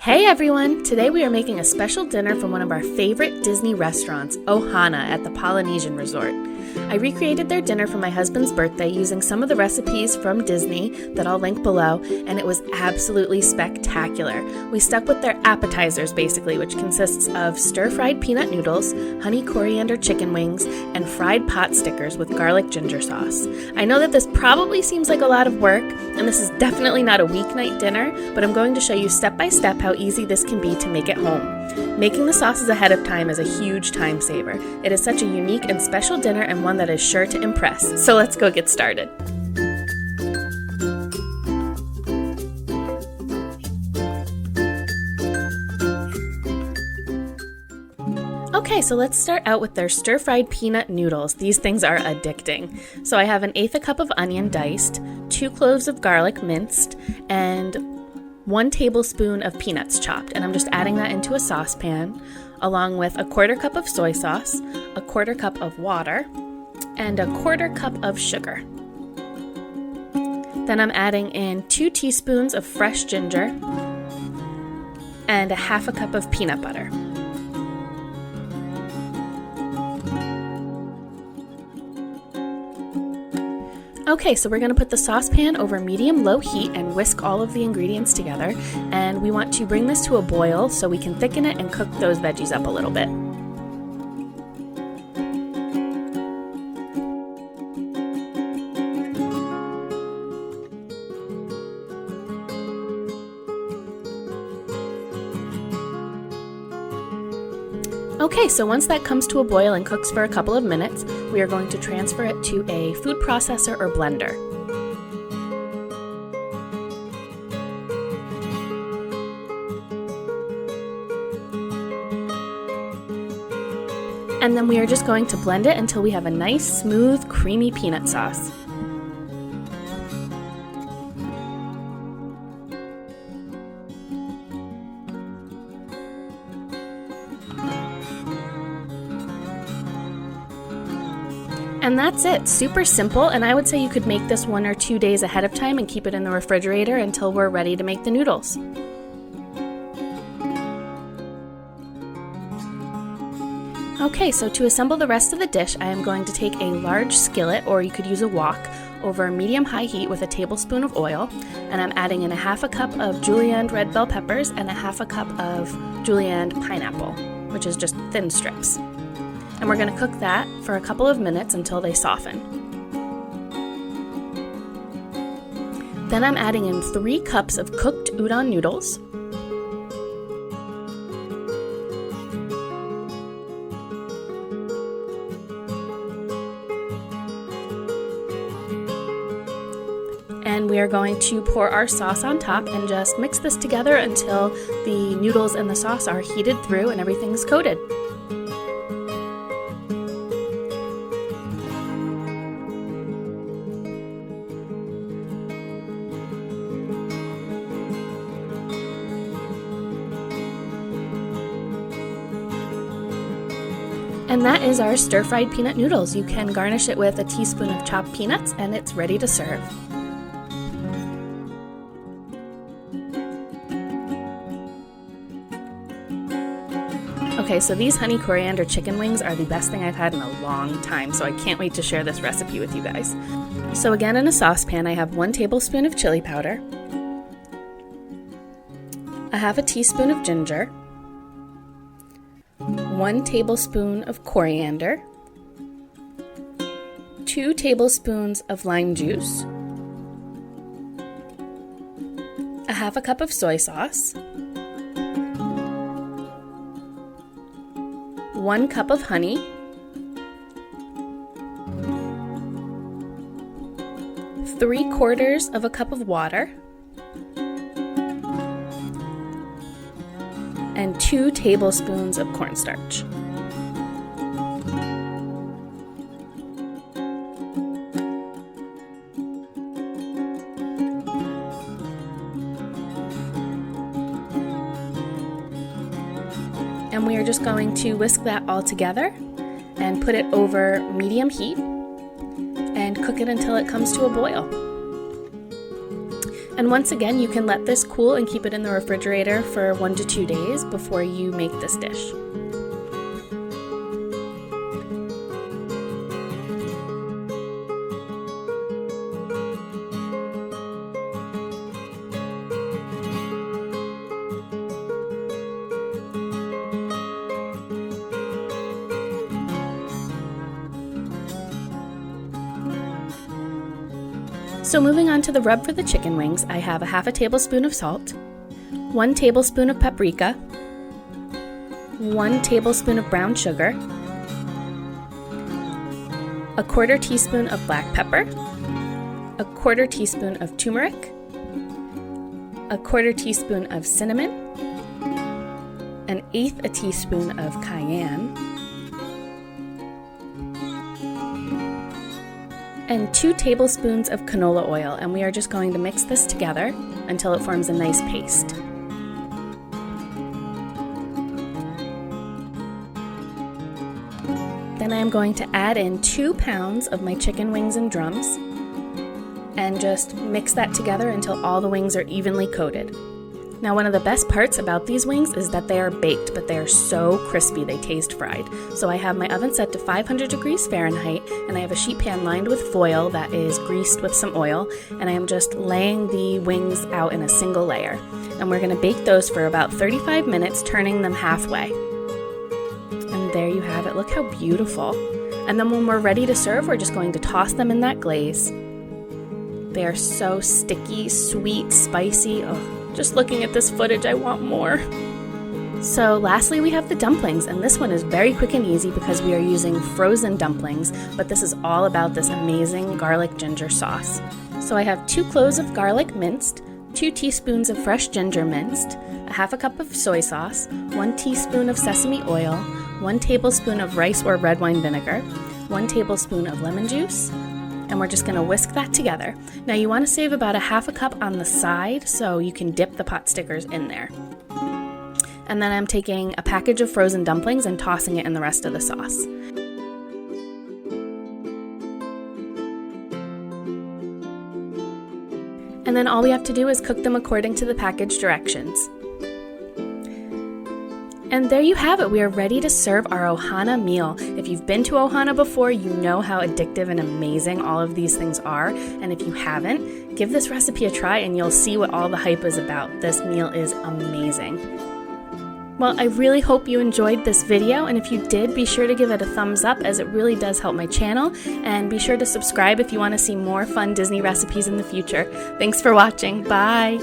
Hey everyone! Today we are making a special dinner from one of our favorite Disney restaurants, Ohana, at the Polynesian resort. I recreated their dinner for my husband's birthday using some of the recipes from Disney that I'll link below, and it was absolutely spectacular. We stuck with their appetizers basically, which consists of stir-fried peanut noodles, honey coriander chicken wings, and fried pot stickers with garlic ginger sauce. I know that this probably seems like a lot of work, and this is definitely not a weeknight dinner, but I'm going to show you step by step how easy this can be to make at home. Making the sauces ahead of time is a huge time saver. It is such a unique and special dinner and one that is sure to impress. So let's go get started. Okay, so let's start out with their stir-fried peanut noodles. These things are addicting. So I have 1/8 a cup of onion diced, 2 cloves of garlic minced, and 1 tablespoon of peanuts chopped, and I'm just adding that into a saucepan along with 1/4 cup of soy sauce, 1/4 cup of water, and 1/4 cup of sugar. Then I'm adding in 2 teaspoons of fresh ginger and 1/2 cup of peanut butter. Okay, so we're going to put the saucepan over medium-low heat and whisk all of the ingredients together, and we want to bring this to a boil so we can thicken it and cook those veggies up a little bit. Okay, so once that comes to a boil and cooks for a couple of minutes, we are going to transfer it to a food processor or blender. And then we are just going to blend it until we have a nice, smooth, creamy peanut sauce. And that's it, super simple, and I would say you could make this 1 or 2 days ahead of time and keep it in the refrigerator until we're ready to make the noodles. Okay, so to assemble the rest of the dish, I am going to take a large skillet, or you could use a wok, over medium-high heat with a tablespoon of oil, and I'm adding in 1/2 cup of julienne red bell peppers and 1/2 cup of julienne pineapple, which is just thin strips. And we're going to cook that for a couple of minutes until they soften. Then I'm adding in 3 cups of cooked udon noodles, and we are going to pour our sauce on top and just mix this together until the noodles and the sauce are heated through and everything's coated. And that is our stir-fried peanut noodles. You can garnish it with a teaspoon of chopped peanuts and it's ready to serve. Okay, so these honey coriander chicken wings are the best thing I've had in a long time, so I can't wait to share this recipe with you guys. So again, in a saucepan, I have 1 tablespoon of chili powder, 1/2 teaspoon of ginger, 1 tablespoon of coriander, 2 tablespoons of lime juice, 1/2 cup of soy sauce, 1 cup of honey, 3/4 cup of water, and 2 tablespoons of cornstarch. And we are just going to whisk that all together and put it over medium heat and cook it until it comes to a boil. And once again, you can let this cool and keep it in the refrigerator for 1 to 2 days before you make this dish. So moving on to the rub for the chicken wings, I have a half a tablespoon of salt, 1 tablespoon of paprika, 1 tablespoon of brown sugar, a 1/4 teaspoon of black pepper, a 1/4 teaspoon of turmeric, a 1/4 teaspoon of cinnamon, 1/8 teaspoon of cayenne, and 2 tablespoons of canola oil, and we are just going to mix this together until it forms a nice paste. Then I am going to add in 2 pounds of my chicken wings and drums and just mix that together until all the wings are evenly coated. Now, one of the best parts about these wings is that they are baked, but they are so crispy they taste fried. So I have my oven set to 500 degrees Fahrenheit, and I have a sheet pan lined with foil that is greased with some oil, and I am just laying the wings out in a single layer. And we're going to bake those for about 35 minutes, turning them halfway. And there you have it. Look how beautiful. And then when we're ready to serve, we're just going to toss them in that glaze. They are so sticky, sweet, spicy. Oh, just looking at this footage, I want more. So lastly, we have the dumplings, and this one is very quick and easy because we are using frozen dumplings, but this is all about this amazing garlic ginger sauce. So I have 2 cloves of garlic minced, 2 teaspoons of fresh ginger minced, a half a cup of soy sauce, 1 teaspoon of sesame oil, 1 tablespoon of rice or red wine vinegar, 1 tablespoon of lemon juice, and we're just going to whisk that together. Now you want to save about a half a cup on the side so you can dip the pot stickers in there. And then I'm taking a package of frozen dumplings and tossing it in the rest of the sauce. And then all we have to do is cook them according to the package directions. And there you have it. We are ready to serve our Ohana meal. If you've been to Ohana before, you know how addictive and amazing all of these things are. And if you haven't, give this recipe a try and you'll see what all the hype is about. This meal is amazing. Well, I really hope you enjoyed this video, and if you did, be sure to give it a thumbs up as it really does help my channel, and be sure to subscribe if you want to see more fun Disney recipes in the future. Thanks for watching. Bye!